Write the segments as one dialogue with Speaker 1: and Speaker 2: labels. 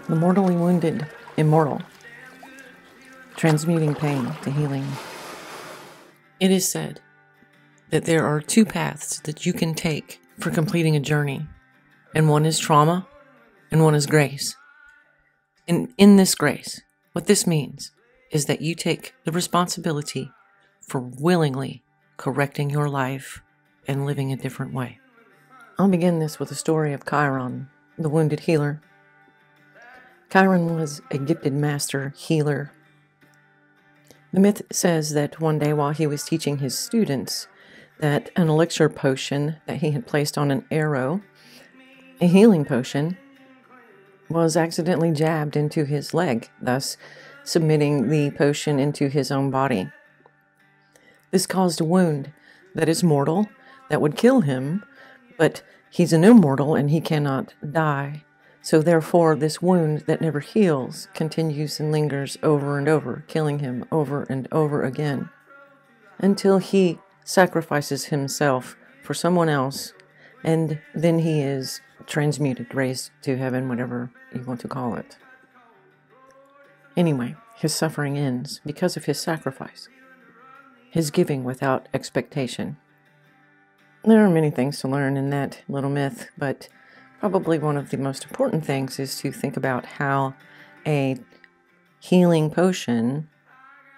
Speaker 1: The mortally wounded, immortal, transmuting pain to healing. It is said that there are two paths that you can take for completing a journey, and one is trauma, and one is grace. And in this grace, what this means is that you take the responsibility for willingly correcting your life and living a different way. I'll begin this with a story of Chiron, the wounded healer. Chiron was a gifted master healer. The myth says that one day while he was teaching his students that an elixir potion that he had placed on an arrow, a healing potion, was accidentally jabbed into his leg, thus submitting the potion into his own body. This caused a wound that is mortal, that would kill him, but he's an immortal and he cannot die. So therefore, this wound that never heals continues and lingers over and over, killing him over and over again, until he sacrifices himself for someone else, and then he is transmuted, raised to heaven, whatever you want to call it. Anyway, his suffering ends because of his sacrifice, his giving without expectation. There are many things to learn in that little myth, but probably one of the most important things is to think about how a healing potion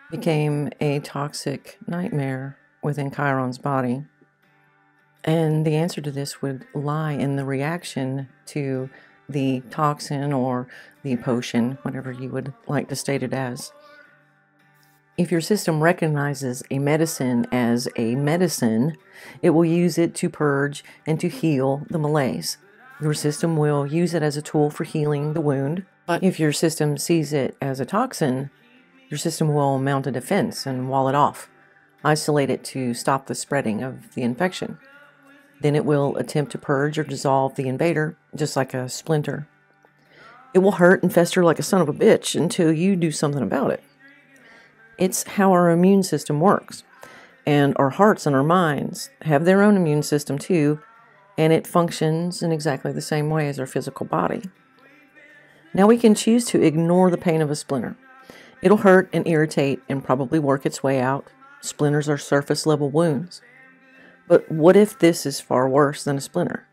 Speaker 1: became a toxic nightmare within Chiron's body. And the answer to this would lie in the reaction to the toxin or the potion, whatever you would like to state it as. If your system recognizes a medicine as a medicine, it will use it to purge and to heal the malaise. Your system will use it as a tool for healing the wound. But if your system sees it as a toxin, your system will mount a defense and wall it off, isolate it to stop the spreading of the infection. Then it will attempt to purge or dissolve the invader, just like a splinter. It will hurt and fester like a son of a bitch until you do something about it. It's how our immune system works. And our hearts and our minds have their own immune system too, and it functions in exactly the same way as our physical body. Now we can choose to ignore the pain of a splinter. It'll hurt and irritate and probably work its way out. Splinters are surface-level wounds. But what if this is far worse than a splinter?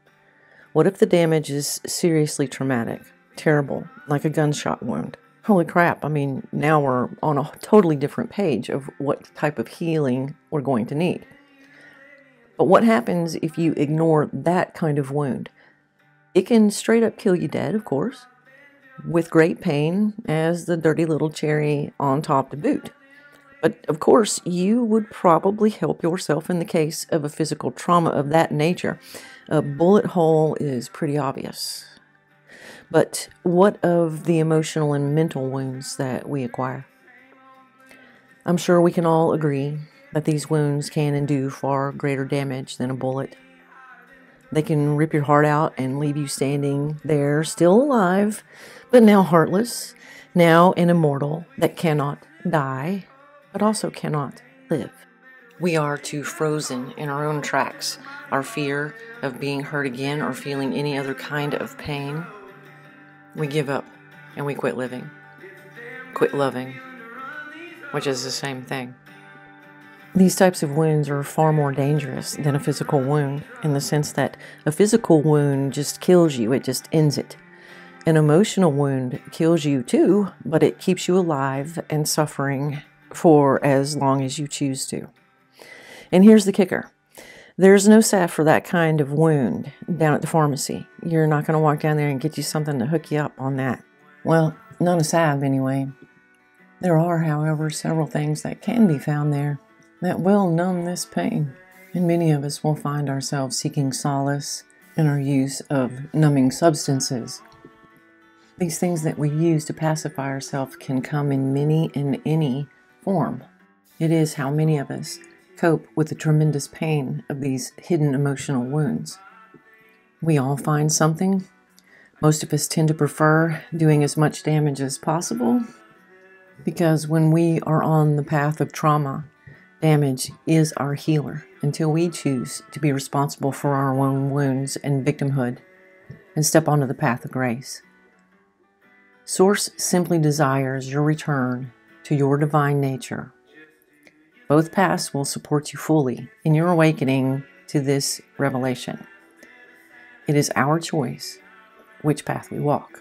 Speaker 1: What if the damage is seriously traumatic, terrible, like a gunshot wound? Holy crap, I mean, now we're on a totally different page of what type of healing we're going to need. But what happens if you ignore that kind of wound? It can straight up kill you dead, of course, with great pain as the dirty little cherry on top to boot. But of course, you would probably help yourself in the case of a physical trauma of that nature. A bullet hole is pretty obvious. But what of the emotional and mental wounds that we acquire? I'm sure we can all agree that these wounds can and do far greater damage than a bullet. They can rip your heart out and leave you standing there, still alive, but now heartless, now an immortal that cannot die, but also cannot live. We are too frozen in our own tracks. Our fear of being hurt again or feeling any other kind of pain. We give up and we quit living, quit loving, which is the same thing. These types of wounds are far more dangerous than a physical wound in the sense that a physical wound just kills you, it just ends it. An emotional wound kills you too, but it keeps you alive and suffering for as long as you choose to. And here's the kicker. There's no salve for that kind of wound down at the pharmacy. You're not going to walk down there and get you something to hook you up on that. Well, not a salve anyway. There are, however, several things that can be found there that will numb this pain. And many of us will find ourselves seeking solace in our use of numbing substances. These things that we use to pacify ourselves can come in many and any form. It is how many of us cope with the tremendous pain of these hidden emotional wounds. We all find something. Most of us tend to prefer doing as much damage as possible because when we are on the path of trauma, damage is our healer until we choose to be responsible for our own wounds and victimhood and step onto the path of grace. Source simply desires your return to your divine nature. Both paths will support you fully in your awakening to this revelation. It is our choice which path we walk.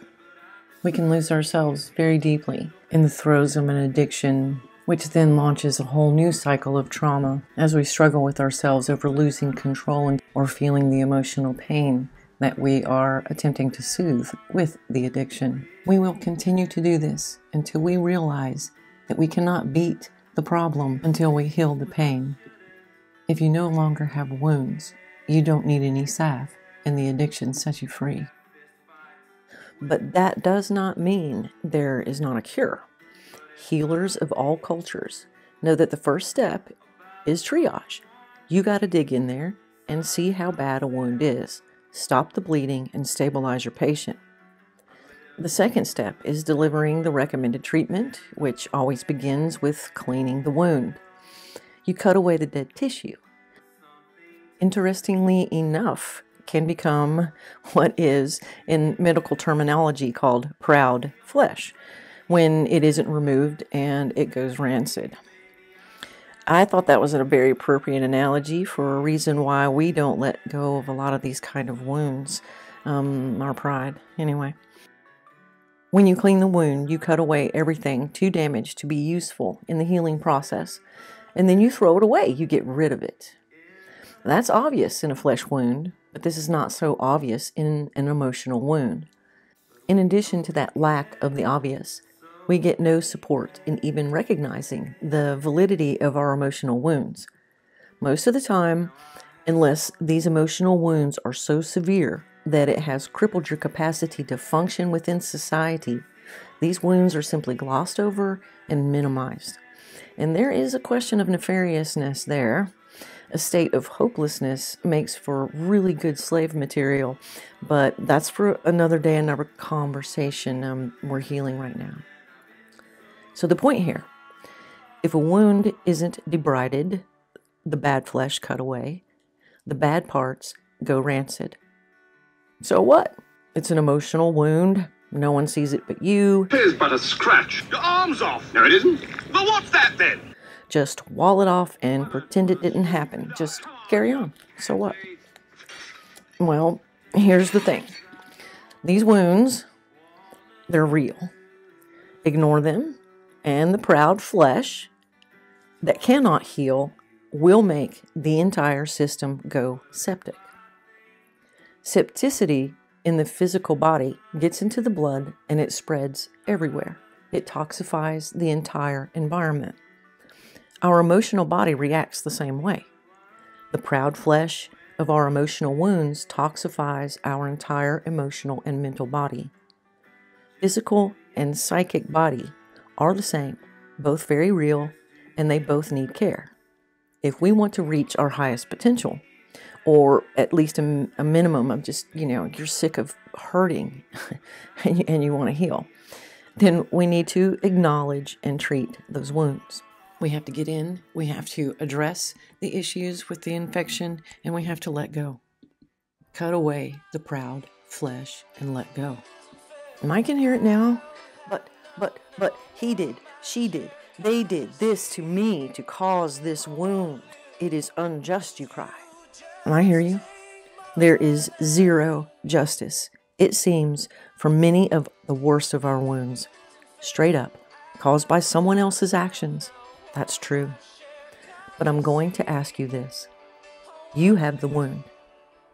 Speaker 1: We can lose ourselves very deeply in the throes of an addiction, which then launches a whole new cycle of trauma as we struggle with ourselves over losing control or feeling the emotional pain that we are attempting to soothe with the addiction. We will continue to do this until we realize that we cannot beat the problem until we heal the pain. If you no longer have wounds, you don't need any salve, and the addiction sets you free. But that does not mean there is not a cure. Healers of all cultures know that the first step is triage. You got to dig in there and see how bad a wound is, stop the bleeding, and stabilize your patient. The second step is delivering the recommended treatment, which always begins with cleaning the wound. You cut away the dead tissue. Interestingly enough, can become what is in medical terminology called proud flesh when it isn't removed and it goes rancid. I thought that was a very appropriate analogy for a reason why we don't let go of a lot of these kind of wounds, our pride anyway. When you clean the wound, you cut away everything too damaged to be useful in the healing process, and then you throw it away. You get rid of it. That's obvious in a flesh wound, but this is not so obvious in an emotional wound. In addition to that lack of the obvious, we get no support in even recognizing the validity of our emotional wounds. Most of the time, unless these emotional wounds are so severe that it has crippled your capacity to function within society, these wounds are simply glossed over and minimized. And there is a question of nefariousness there. A state of hopelessness makes for really good slave material, but that's for another day, another conversation. We're healing right now. So the point here, if a wound isn't debrided, the bad flesh cut away, the bad parts go rancid. So what? It's an emotional wound. No one sees it but you.
Speaker 2: Here's but a scratch. Your arm's off. No, it isn't. Well, what's that then?
Speaker 1: Just wall it off and pretend it didn't happen. Just carry on. So what? Well, here's the thing. These wounds, they're real. Ignore them, and the proud flesh that cannot heal will make the entire system go septic. Septicity in the physical body gets into the blood and it spreads everywhere. It toxifies the entire environment. Our emotional body reacts the same way. The proud flesh of our emotional wounds toxifies our entire emotional and mental body. Physical and psychic body are the same, both very real, and they both need care. If we want to reach our highest potential, or at least a minimum of just, you're sick of hurting and you want to heal, then we need to acknowledge and treat those wounds. We have to get in, we have to address the issues with the infection, and we have to let go. Cut away the proud flesh and let go. And I can hear it now, but he did, she did, they did this to me to cause this wound. It is unjust, you cry. And I hear you. There is zero justice, it seems, for many of the worst of our wounds. Straight up, caused by someone else's actions. That's true. But I'm going to ask you this. You have the wound,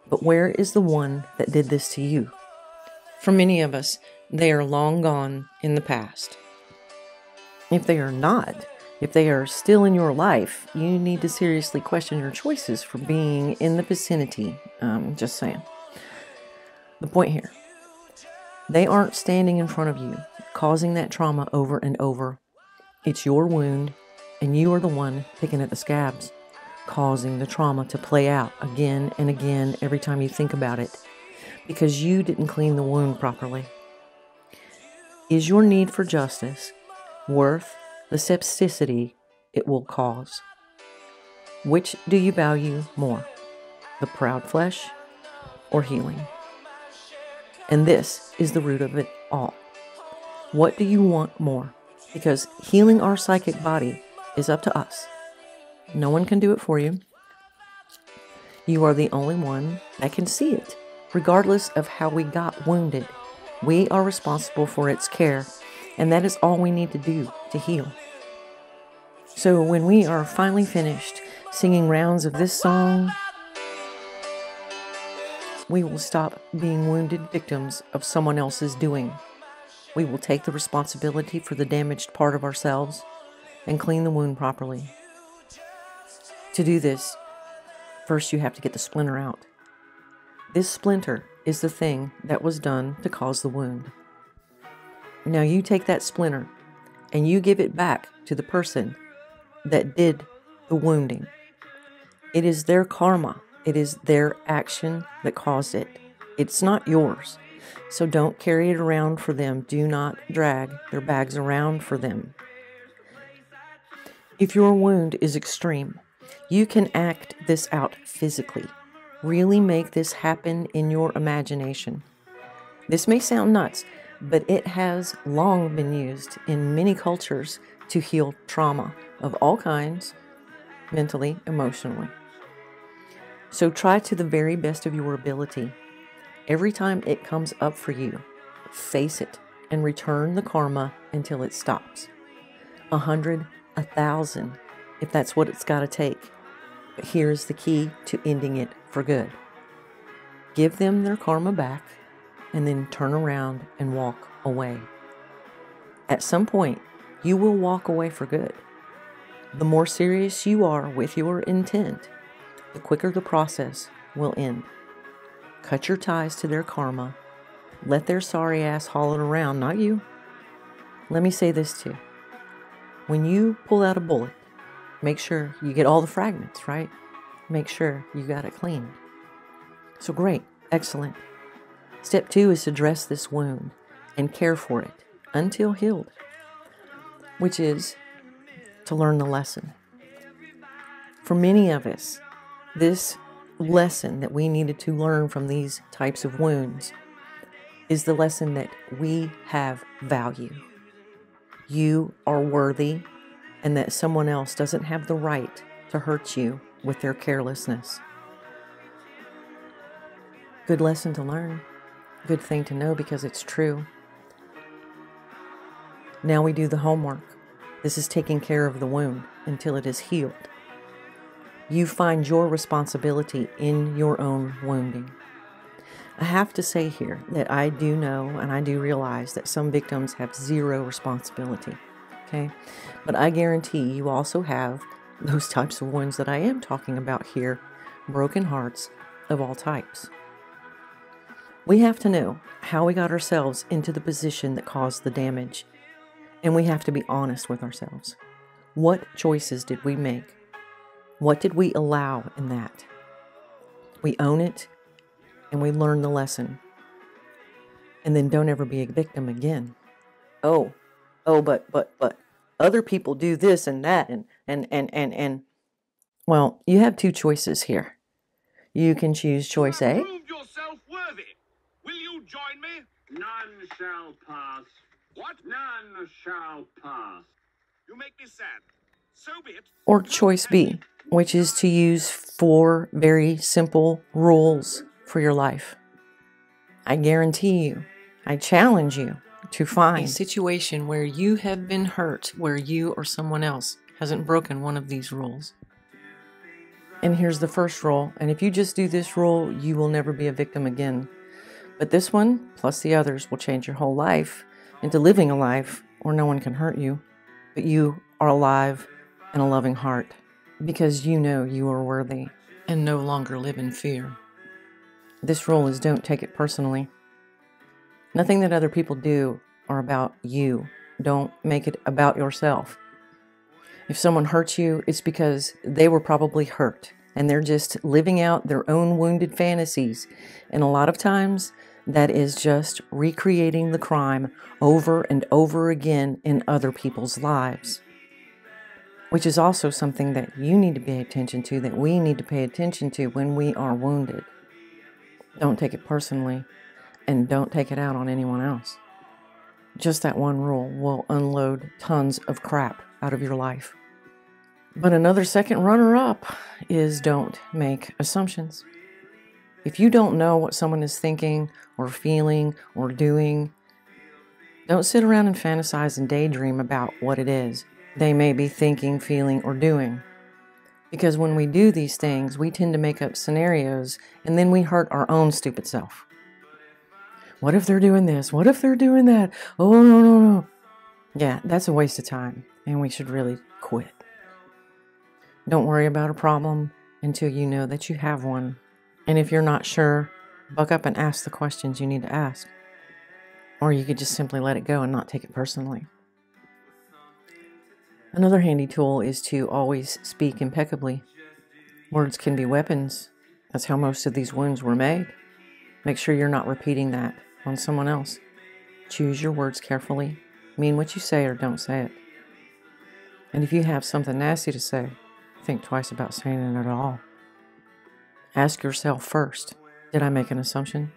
Speaker 1: but where is the one that did this to you? For many of us, they are long gone in the past. If they are not, if they are still in your life, you need to seriously question your choices for being in the vicinity. Just saying. The point here, they aren't standing in front of you, causing that trauma over and over. It's your wound, and you are the one picking at the scabs, causing the trauma to play out again and again every time you think about it, because you didn't clean the wound properly. Is your need for justice worth the septicity it will cause? Which do you value more, the proud flesh or healing? And this is the root of it all. What do you want more? Because healing our psychic body is up to us. No one can do it for you. You are the only one that can see it, regardless of how we got wounded. We are responsible for its care, and that is all we need to do to heal. So when we are finally finished singing rounds of this song, we will stop being wounded victims of someone else's doing. We will take the responsibility for the damaged part of ourselves and clean the wound properly. To do this, first you have to get the splinter out. This splinter is the thing that was done to cause the wound. Now you take that splinter and you give it back to the person that did the wounding. It is their karma. It is their action that caused it. It's not yours. So don't carry it around for them. Do not drag their bags around for them. If your wound is extreme, you can act this out physically. Really make this happen in your imagination. This may sound nuts, but it has long been used in many cultures to heal trauma of all kinds, mentally, emotionally. So try to the very best of your ability. Every time it comes up for you, face it and return the karma until it stops. 100, 1,000, if that's what it's got to take. But here's the key to ending it for good. Give them their karma back and then turn around and walk away. At some point, you will walk away for good. The more serious you are with your intent, the quicker the process will end. Cut your ties to their karma. Let their sorry ass haul it around, not you. Let me say this too. When you pull out a bullet, make sure you get all the fragments, right? Make sure you got it cleaned. So great, excellent. Step 2 is to dress this wound and care for it until healed, which is to learn the lesson. For many of us, this lesson that we needed to learn from these types of wounds is the lesson that we have value. You are worthy, and that someone else doesn't have the right to hurt you with their carelessness. Good lesson to learn. Good thing to know because it's true. Now we do the homework. This is taking care of the wound until it is healed. You find your responsibility in your own wounding. I have to say here that I do know and I do realize that some victims have zero responsibility, okay? But I guarantee you also have those types of wounds that I am talking about here, broken hearts of all types. We have to know how we got ourselves into the position that caused the damage, and we have to be honest with ourselves. What choices did we make? What did we allow in that? We own it, and we learn the lesson. And then don't ever be a victim again. But other people do this and that, and. Well, you have two choices here. You can choose choice A.
Speaker 2: Prove yourself worthy. Will you join me?
Speaker 3: None shall pass.
Speaker 2: What?
Speaker 3: None shall pass.
Speaker 2: You make me sad. So be it.
Speaker 1: Or choice B, which is to use 4 very simple rules for your life. I guarantee you, I challenge you to find a situation where you have been hurt, where you or someone else hasn't broken one of these rules. And here's the first rule, and if you just do this rule, you will never be a victim again. But this one, plus the others, will change your whole life into living a life where no one can hurt you, but you are alive and a loving heart, because you know you are worthy and no longer live in fear. This rule is don't take it personally. Nothing that other people do are about you. Don't make it about yourself. If someone hurts you, it's because they were probably hurt and they're just living out their own wounded fantasies. And a lot of times that is just recreating the crime over and over again in other people's lives. Which is also something that you need to pay attention to, that we need to pay attention to when we are wounded. Don't take it personally, and don't take it out on anyone else. Just that one rule will unload tons of crap out of your life. But another second runner-up is don't make assumptions. If you don't know what someone is thinking or feeling or doing, don't sit around and fantasize and daydream about what it is they may be thinking, feeling, or doing. Because when we do these things, we tend to make up scenarios and then we hurt our own stupid self. What if they're doing this? What if they're doing that? Oh, no, no, no. Yeah, that's a waste of time, and we should really quit. Don't worry about a problem until you know that you have one. And if you're not sure, buck up and ask the questions you need to ask. Or you could just simply let it go and not take it personally. Another handy tool is to always speak impeccably. Words can be weapons. That's how most of these wounds were made. Make sure you're not repeating that on someone else. Choose your words carefully. Mean what you say or don't say it. And if you have something nasty to say, think twice about saying it at all. Ask yourself first, did I make an assumption?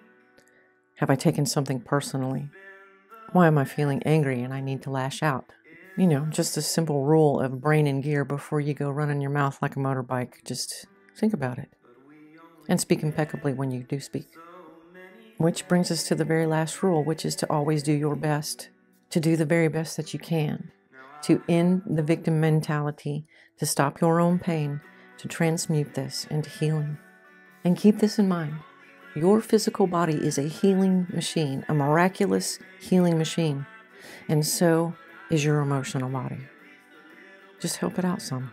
Speaker 1: Have I taken something personally? Why am I feeling angry and I need to lash out? You know, just a simple rule of brain in gear before you go running your mouth like a motorbike. Just think about it. And speak impeccably when you do speak. Which brings us to the very last rule, which is to always do your best, to do the very best that you can, to end the victim mentality, to stop your own pain, to transmute this into healing. And keep this in mind. Your physical body is a healing machine, a miraculous healing machine. And so is your emotional body. Just help it out some.